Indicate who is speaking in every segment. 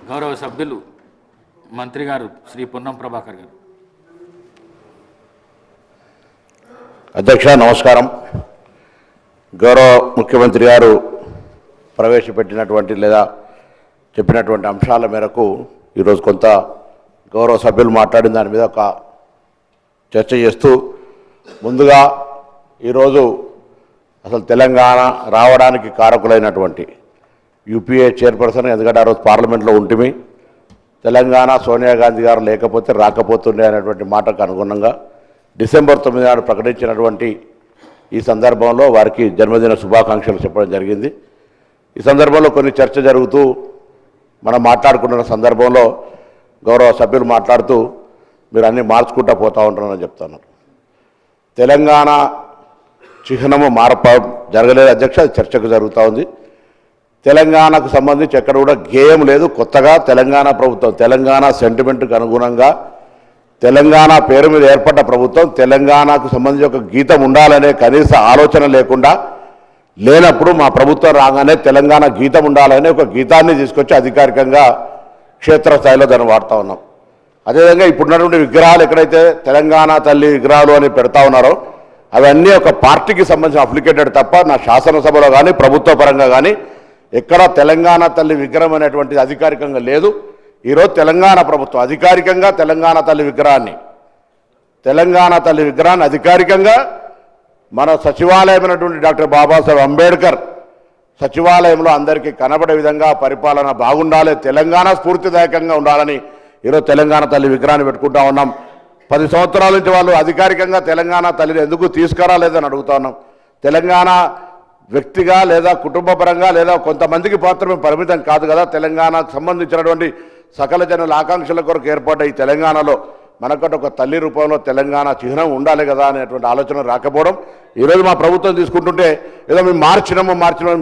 Speaker 1: గౌరవ సభ్యులు మంత్రి గారు శ్రీ పొన్నం ప్రభాకర్ గారు.
Speaker 2: అధ్యక్ష నమస్కారం. గౌరవ ముఖ్యమంత్రి గారు ప్రవేశపెట్టినటువంటి లేదా చెప్పినటువంటి అంశాల మేరకు ఈరోజు కొంత గౌరవ సభ్యులు మాట్లాడిన దాని మీద ఒక చర్చ చేస్తూ, ముందుగా ఈరోజు అసలు తెలంగాణ రావడానికి కారకులైనటువంటి యూపీఏ చైర్పర్సన్, ఎందుకంటే ఆ రోజు పార్లమెంట్లో ఉంటిమి, తెలంగాణ సోనియా గాంధీ గారు లేకపోతే రాకపోతుండే అనేటువంటి మాటకు అనుగుణంగా డిసెంబర్ 9 నాడు ప్రకటించినటువంటి ఈ సందర్భంలో వారికి జన్మదిన శుభాకాంక్షలు చెప్పడం జరిగింది. ఈ సందర్భంలో కొన్ని చర్చ జరుగుతూ మనం మాట్లాడుకుంటున్న సందర్భంలో గౌరవ సభ్యులు మాట్లాడుతూ మీరు అన్నీ మార్చుకుంటూ పోతూ ఉంటారని చెప్తున్నారు. తెలంగాణ చిహ్నము జరగలేదు అధ్యక్ష, అది చర్చకు జరుగుతూ ఉంది. తెలంగాణకు సంబంధించి ఎక్కడ కూడా గేయం లేదు. కొత్తగా తెలంగాణ ప్రభుత్వం తెలంగాణ సెంటిమెంట్కి అనుగుణంగా తెలంగాణ పేరు మీద ఏర్పడ్డ ప్రభుత్వం తెలంగాణకు సంబంధించి ఒక గీతం ఉండాలనే కనీస ఆలోచన లేనప్పుడు మా ప్రభుత్వం రాగానే తెలంగాణ గీతం ఉండాలనే ఒక గీతాన్ని తీసుకొచ్చి అధికారికంగా క్షేత్రస్థాయిలో దాన్ని వాడుతూ ఉన్నాం. అదేవిధంగా ఇప్పుడున్నటువంటి విగ్రహాలు ఎక్కడైతే తెలంగాణ తల్లి విగ్రహాలు అని పెడతా ఉన్నారో అవన్నీ ఒక పార్టీకి సంబంధించిన అప్లికేటెడ్ తప్ప నా శాసనసభలో కానీ ప్రభుత్వ పరంగా కానీ ఎక్కడ తెలంగాణ తల్లి విగ్రహం అనేటువంటిది అధికారికంగా లేదు. ఈరోజు తెలంగాణ ప్రభుత్వం అధికారికంగా తెలంగాణ తల్లి విగ్రహాన్ని అధికారికంగా మన సచివాలయమైనటువంటి డాక్టర్ బాబాసాహెబ్ అంబేద్కర్ సచివాలయంలో అందరికీ కనబడే విధంగా పరిపాలన బాగుండాలి, తెలంగాణ స్ఫూర్తిదాయకంగా ఉండాలని ఈరోజు తెలంగాణ తల్లి విగ్రహాన్ని పెట్టుకుంటా ఉన్నాం. 10 సంవత్సరాల నుంచి వాళ్ళు అధికారికంగా తెలంగాణ తల్లిని ఎందుకు తీసుకురాలేదని అడుగుతా ఉన్నాం. తెలంగాణ వ్యక్తిగా లేదా కుటుంబ పరంగా లేదా కొంతమందికి మాత్రమే పరిమితం కాదు కదా. తెలంగాణకు సంబంధించినటువంటి సకల జనుల ఆకాంక్షల కొరకు ఏర్పడ్డ ఈ తెలంగాణలో మనకంటే ఒక తల్లి రూపంలో తెలంగాణ చిహ్నం ఉండాలి కదా అనేటువంటి ఆలోచన రాకపోవడం, ఈరోజు మా ప్రభుత్వం తీసుకుంటుంటే ఏదో మేము మార్చినాము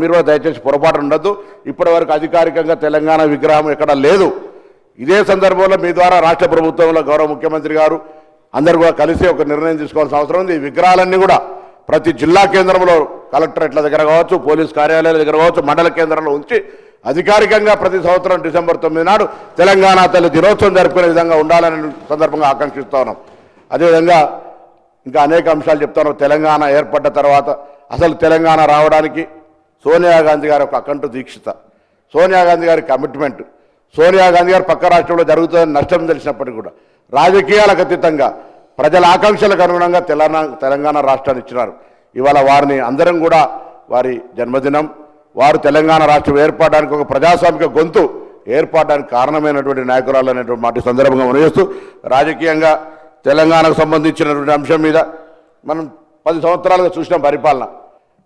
Speaker 2: మీరు కూడా దయచేసి పొరపాటు ఉండద్దు. ఇప్పటి వరకు అధికారికంగా తెలంగాణ విగ్రహం ఎక్కడ లేదు. ఇదే సందర్భంలో మీ ద్వారా రాష్ట్ర ప్రభుత్వంలో గౌరవ ముఖ్యమంత్రి గారు అందరూ కూడా కలిసి ఒక నిర్ణయం తీసుకోవాల్సిన అవసరం ఉంది. ఈ విగ్రహాలన్నీ కూడా ప్రతి జిల్లా కేంద్రంలో కలెక్టరేట్ల దగ్గర కావచ్చు, పోలీస్ కార్యాలయాల దగ్గర కావచ్చు, మండల కేంద్రంలో ఉంచి అధికారికంగా ప్రతి సంవత్సరం డిసెంబర్ 9 నాడు తెలంగాణ తల్లి దినోత్సవం జరుపుకునే విధంగా ఉండాలని సందర్భంగా ఆకాంక్షిస్తూ ఉన్నాం. అదేవిధంగా ఇంకా అనేక అంశాలు చెప్తాను. తెలంగాణ ఏర్పడ్డ తర్వాత అసలు తెలంగాణ రావడానికి సోనియా గాంధీ గారి ఒక అకంఠ దీక్షిత, సోనియా గాంధీ గారి కమిట్మెంట్, సోనియా గాంధీ గారు పక్క రాష్ట్రంలో జరుగుతుందని నష్టం తెలిసినప్పటికీ కూడా రాజకీయాలకు అతీతంగా ప్రజల ఆకాంక్షలకు అనుగుణంగా తెలంగాణ రాష్ట్రాన్ని ఇచ్చినారు. ఇవాళ వారిని అందరం కూడా వారి జన్మదినం, వారు తెలంగాణ రాష్ట్రం ఏర్పడడానికి ఒక ప్రజాస్వామిక గొంతు ఏర్పడడానికి కారణమైనటువంటి నాయకురాలు అనేటువంటి మాట సందర్భంగా మనవేస్తూ, రాజకీయంగా తెలంగాణకు సంబంధించినటువంటి అంశం మీద మనం 10 సంవత్సరాలుగా చూసిన పరిపాలన,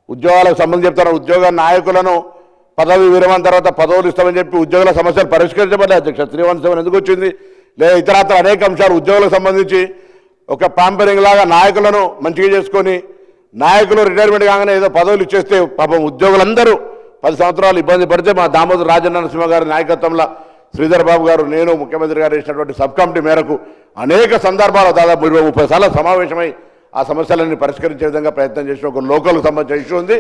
Speaker 2: ఉద్యోగాలకు సంబంధించి చెప్తాను. ఉద్యోగ నాయకులను పదవి విరమణ తర్వాత పదవులు ఇస్తామని చెప్పి ఉద్యోగుల సమస్యలు పరిష్కరించబడ్డాయి అధ్యక్ష. 317 ఎందుకు వచ్చింది? లేదా ఇతరత్ర అనేక అంశాలు ఉద్యోగులకు సంబంధించి ఒక ప్యాంపరింగ్ లాగా నాయకులను మంచిగా చేసుకొని నాయకులు రిటైర్మెంట్ కాగానే ఏదో పదవులు ఇచ్చేస్తే పాపం ఉద్యోగులందరూ 10 సంవత్సరాలు ఇబ్బంది పడితే మా దామోదర్ రాజనరసింహ గారి నాయకత్వంలో శ్రీధర్ బాబు గారు, నేను, ముఖ్యమంత్రి గారు వేసినటువంటి సబ్ కమిటీ మేరకు అనేక సందర్భాలు దాదాపు 20-30 సార్లు సమావేశమై ఆ సమస్యలన్నీ పరిష్కరించే విధంగా ప్రయత్నం చేసిన ఒక లోకల్కి సంబంధించిన ఇష్యూ ఉంది.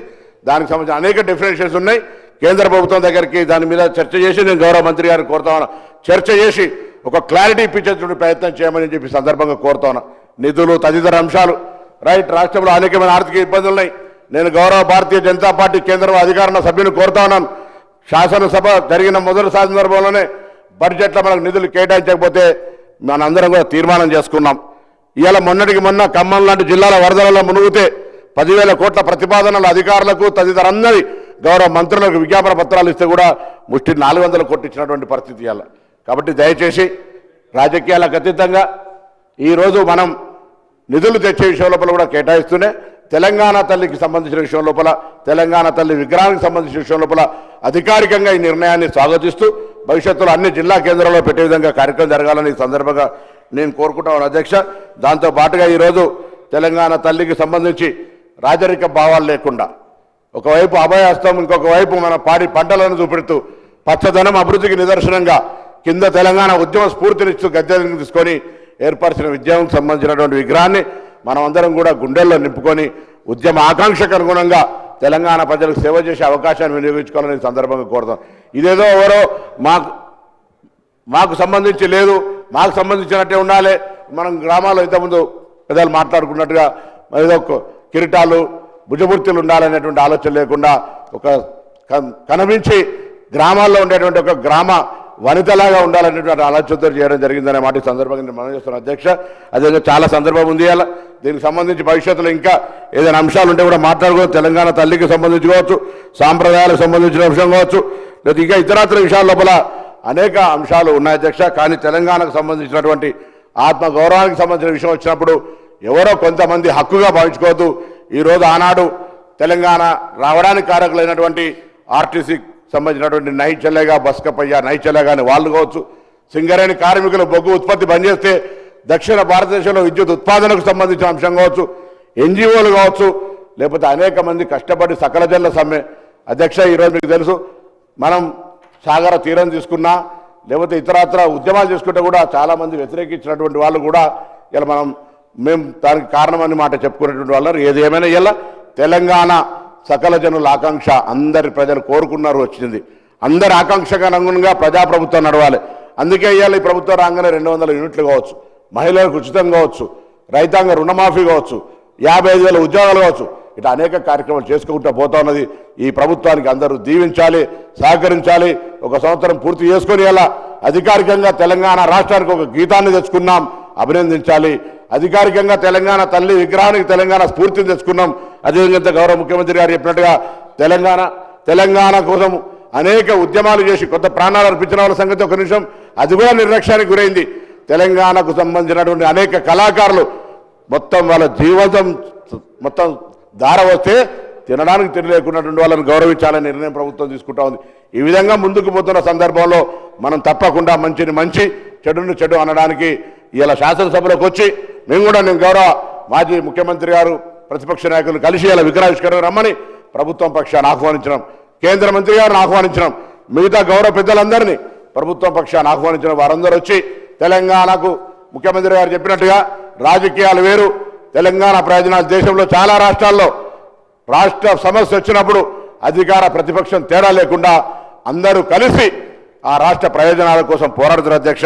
Speaker 2: దానికి సంబంధించిన అనేక డిఫరెన్షియేషన్స్ ఉన్నాయి. కేంద్ర ప్రభుత్వం దగ్గరికి దాని మీద చర్చ చేసి నేను గౌరవ మంత్రి గారిని కోరుతా ఉన్నా, చర్చ చేసి ఒక క్లారిటీ ఇప్పించేటువంటి ప్రయత్నం చేయమని చెప్పి సందర్భంగా కోరుతా ఉన్నా. నిధులు తదితర అంశాలు రైట్, రాష్ట్రంలో అనేకమైన ఆర్థిక ఇబ్బందులు ఉన్నాయి. నేను గౌరవ భారతీయ జనతా పార్టీ కేంద్ర అధికార సభ్యులు కోరుతా ఉన్నాను, శాసనసభ జరిగిన మొదటి సందర్భంలోనే బడ్జెట్లో మనకు నిధులు కేటాయించకపోతే మనందరం కూడా తీర్మానం చేసుకున్నాం. ఇవాళ మొన్నటికి మొన్న ఖమ్మం లాంటి జిల్లాల వరదలలో మునుగుతే 10,000 కోట్ల ప్రతిపాదనలు అధికారులకు తదితరందరి గౌరవ మంత్రులకు విజ్ఞాపన పత్రాలు ఇస్తే కూడా ముష్టి 400 కోట్లు ఇచ్చినటువంటి పరిస్థితి ఇవాళ. కాబట్టి దయచేసి రాజకీయాలకు అతీతంగా ఈరోజు మనం నిధులు తెచ్చే విషయం లోపల కూడా కేటాయిస్తూనే తెలంగాణ తల్లికి సంబంధించిన విషయం లోపల, తెలంగాణ తల్లి విగ్రహానికి సంబంధించిన విషయం లోపల అధికారికంగా ఈ నిర్ణయాన్ని స్వాగతిస్తూ భవిష్యత్తులో అన్ని జిల్లా కేంద్రాల్లో పెట్టే విధంగా కార్యక్రమం జరగాలని ఈ సందర్భంగా నేను కోరుకుంటాను అధ్యక్ష. దాంతో పాటుగా ఈరోజు తెలంగాణ తల్లికి సంబంధించి రాజరిక భావాలు లేకుండా ఒకవైపు అభయహస్తం, ఇంకొక వైపు మన పాడి పంటలను చూపెడుతూ పచ్చదనం అభివృద్ధికి నిదర్శనంగా కింద తెలంగాణ ఉద్యమ స్ఫూర్తినిస్తూ గద్దెలను తీసుకొని ఏర్పరిచిన విద్యానికి సంబంధించినటువంటి విగ్రహాన్ని మనం అందరం కూడా గుండెల్లో నింపుకొని ఉద్యమ ఆకాంక్షకు అనుగుణంగా తెలంగాణ ప్రజలకు సేవ చేసే అవకాశాన్ని వినియోగించుకోవాలని సందర్భంగా కోరుతాం. ఇదేదో ఎవరో మాకు సంబంధించి లేదు, మాకు సంబంధించినట్టే ఉండాలి. మనం గ్రామాల్లో ఇంతకుముందు పెద్దలు మాట్లాడుకున్నట్టుగా ఏదో కిరీటాలు భుజమూర్తులు ఉండాలనేటువంటి ఆలోచన లేకుండా ఒక కనిపించి గ్రామాల్లో ఉండేటువంటి ఒక గ్రామ వనితలాగా ఉండాలనేటువంటి ఆలోచనతో చేయడం జరిగిందనే మాట ఈ సందర్భంగా నేను మనం చేస్తున్నాను అధ్యక్ష. అదే చాలా సందర్భం ఉంది. అలా దీనికి సంబంధించి భవిష్యత్తులో ఇంకా ఏదైనా అంశాలు ఉంటే కూడా మాట్లాడుకోవచ్చు. తెలంగాణ తల్లికి సంబంధించి కావచ్చు, సాంప్రదాయాలకు సంబంధించిన అంశం కావచ్చు, లేదా ఇంకా ఇతరత్ర విషయాల లోపల అనేక అంశాలు ఉన్నాయి అధ్యక్ష. కానీ తెలంగాణకు సంబంధించినటువంటి ఆత్మ గౌరవానికి సంబంధించిన విషయం వచ్చినప్పుడు ఎవరో కొంతమంది హక్కుగా భావించుకోవద్దు. ఈరోజు ఆనాడు తెలంగాణ రావడానికి కారకులైనటువంటి ఆర్టీసీ సంబంధించినటువంటి నైచెల్లెగా బస్కపయ్య నైచెల్లెగా అని వాళ్ళు కావచ్చు, సింగరేణి కార్మికులు బొగ్గు ఉత్పత్తి బంద్ చేస్తే దక్షిణ భారతదేశంలో విద్యుత్ ఉత్పాదనకు సంబంధించిన అంశం కావచ్చు, ఎన్జిఓలు కావచ్చు, లేకపోతే అనేక మంది కష్టపడి సకల జనుల సమ్మె అధ్యక్ష. ఈరోజు మీకు తెలుసు, మనం సాగర తీరం తీసుకున్నా లేకపోతే ఇతరత్ర ఉద్యమాలు చేసుకుంటే కూడా చాలామంది వ్యతిరేకించినటువంటి వాళ్ళు కూడా ఇలా మేము దానికి కారణమని మాట చెప్పుకునేటువంటి వాళ్ళు. ఏది ఏమైనా ఇలా తెలంగాణ సకల జనుల ఆకాంక్ష, అందరి ప్రజలు కోరుకున్నారు వచ్చింది. అందరి ఆకాంక్షకు అనుగుణంగా ప్రజాప్రభుత్వం నడవాలి. అందుకే ఇవాళ ఈ ప్రభుత్వం రాగానే 200 యూనిట్లు కావచ్చు, మహిళలకు ఉచితం కావచ్చు, రైతాంగ రుణమాఫీ కావచ్చు, 55,000 ఉద్యోగాలు కావచ్చు, ఇట్లా అనేక కార్యక్రమాలు చేసుకుంటూ పోతా ఉన్నది. ఈ ప్రభుత్వానికి అందరూ దీవించాలి, సహకరించాలి. ఒక సంవత్సరం పూర్తి చేసుకొని ఇలా అధికారికంగా తెలంగాణ రాష్ట్రానికి ఒక గీతాన్ని తెచ్చుకున్నాం, అభినందించాలి. అధికారికంగా తెలంగాణ తల్లి విగ్రహానికి తెలంగాణ స్ఫూర్తిని తెచ్చుకున్నాం. అదేవిధంగా గౌరవ ముఖ్యమంత్రి గారు చెప్పినట్టుగా తెలంగాణ కోసం అనేక ఉద్యమాలు చేసి కొత్త ప్రాణాలు అర్పించిన వాళ్ళ సంగతి ఒక నిమిషం, అది కూడా నిర్లక్ష్యానికి గురైంది. తెలంగాణకు సంబంధించినటువంటి అనేక కళాకారులు మొత్తం వాళ్ళ జీవితం మొత్తం దార వస్తే తినడానికి తినలేకున్నటువంటి వాళ్ళని గౌరవించాలని నిర్ణయం ప్రభుత్వం తీసుకుంటా ఉంది. ఈ విధంగా ముందుకు పోతున్న సందర్భంలో మనం తప్పకుండా మంచిని మంచి, చెడుని చెడు అనడానికి ఇలా శాసనసభలోకి వచ్చి నేను గౌరవ మాజీ ముఖ్యమంత్రి గారు ప్రతిపక్ష నాయకులు కలిసి ఇలా విగ్రహావిష్కరణ రమ్మని ప్రభుత్వం పక్షాన్ని ఆహ్వానించడం, కేంద్ర మంత్రి గారిని ఆహ్వానించడం, మిగతా గౌరవ పెద్దలందరినీ ప్రభుత్వం పక్షాన్ని ఆహ్వానించడం. వారందరూ వచ్చి తెలంగాణకు ముఖ్యమంత్రి గారు చెప్పినట్టుగా రాజకీయాలు వేరు, తెలంగాణ ప్రయోజనాలు దేశంలో చాలా రాష్ట్రాల్లో రాష్ట్ర సమస్య వచ్చినప్పుడు అధికార ప్రతిపక్షం తేడా లేకుండా అందరూ కలిసి ఆ రాష్ట్ర ప్రయోజనాల కోసం పోరాడుతున్న అధ్యక్ష.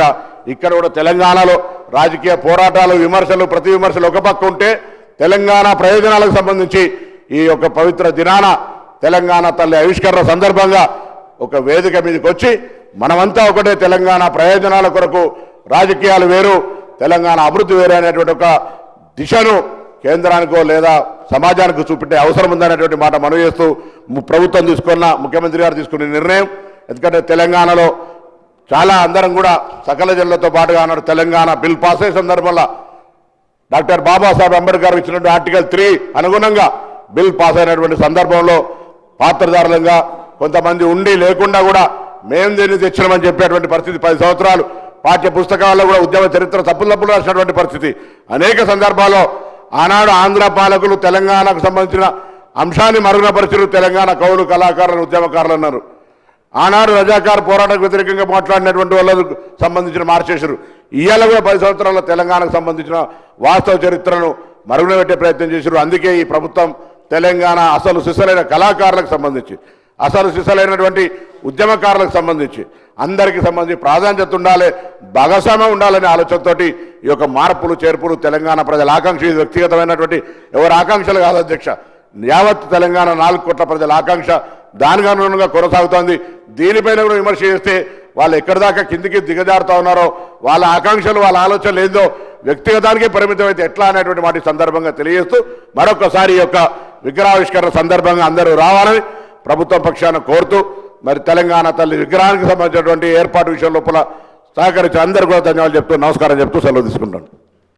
Speaker 2: ఇక్కడ కూడా తెలంగాణలో రాజకీయ పోరాటాలు, విమర్శలు, ప్రతి విమర్శలు ఒక పక్క ఉంటే తెలంగాణ ప్రయోజనాలకు సంబంధించి ఈ యొక్క పవిత్ర దినాన తెలంగాణ తల్లి ఆవిష్కరణ సందర్భంగా ఒక వేదిక మీదకి వచ్చి మనమంతా ఒకటే, తెలంగాణ ప్రయోజనాల కొరకు రాజకీయాలు వేరు, తెలంగాణ అభివృద్ధి వేరు అనేటువంటి ఒక దిశను కేంద్రానికో లేదా సమాజానికి చూపెట్టే అవసరం ఉందనేటువంటి మాట మనవి చేస్తూ ప్రభుత్వం తీసుకున్న, ముఖ్యమంత్రి గారు తీసుకున్న నిర్ణయం. ఎందుకంటే తెలంగాణలో చాలా అందరం కూడా సకల జనులతో పాటుగా అన్నాడు తెలంగాణ బిల్ పాస్ అయ్యే సందర్భంలో డాక్టర్ బాబాసాహెబ్ అంబేద్కర్ ఇచ్చినటువంటి ఆర్టికల్ 3 అనుగుణంగా బిల్ పాస్ అయినటువంటి సందర్భంలో పాత్రధారులంగా కొంతమంది ఉండి లేకుండా కూడా మేము దీన్ని తెచ్చినామని చెప్పేటువంటి పరిస్థితి. 10 సంవత్సరాలు పాఠ్య పుస్తకాల్లో కూడా ఉద్యమ చరిత్ర తప్పులు రాసినటువంటి పరిస్థితి. అనేక సందర్భాల్లో ఆనాడు ఆంధ్ర పాలకులు తెలంగాణకు సంబంధించిన అంశాన్ని మరుగునపరిచారు. తెలంగాణ కవులు, కళాకారులు, ఉద్యమకారులు అన్నారు. ఆనాడు రజాకార్ పోరాటకు వ్యతిరేకంగా మాట్లాడినటువంటి వాళ్ళకు సంబంధించిన మార్చేశారు. ఇవాళ కూడా 10 సంవత్సరాల తెలంగాణకు సంబంధించిన వాస్తవ చరిత్రను మరుగున పెట్టే ప్రయత్నం చేశారు. అందుకే ఈ ప్రభుత్వం తెలంగాణ అసలు సిసలైన కళాకారులకు సంబంధించి, అసలు సిసలైనటువంటి ఉద్యమకారులకు సంబంధించి అందరికీ సంబంధించి ప్రాధాన్యత ఉండాలి, భాగస్వామ్యం ఉండాలనే ఆలోచనతోటి ఈ యొక్క మార్పులు చేర్పులు తెలంగాణ ప్రజల ఆకాంక్ష, ఇది వ్యక్తిగతమైనటువంటి ఎవరి ఆకాంక్షలు కాదు అధ్యక్ష, యావత్ తెలంగాణ 4 కోట్ల ప్రజల ఆకాంక్ష. దానికి అనుగుణంగా కొనసాగుతోంది. దీనిపైన కూడా విమర్శ చేస్తే వాళ్ళు ఎక్కడి దాకా కిందికి దిగజారుతా ఉన్నారో, వాళ్ళ ఆకాంక్షలు, వాళ్ళ ఆలోచనలు ఏందో వ్యక్తిగతానికి పరిమితం అయితే ఎట్లా అనేటువంటి మాట సందర్భంగా తెలియజేస్తూ మరొకసారి ఈ యొక్క విగ్రహావిష్కరణ సందర్భంగా అందరూ రావాలని ప్రభుత్వం పక్షాన కోరుతూ, మరి తెలంగాణ తల్లి విగ్రహానికి సంబంధించినటువంటి ఏర్పాటు విషయం లోపల సహకరించి అందరూ కూడా ధన్యవాదాలు చెప్తూ, నమస్కారం చెప్తూ సెలవు తీసుకుంటాను.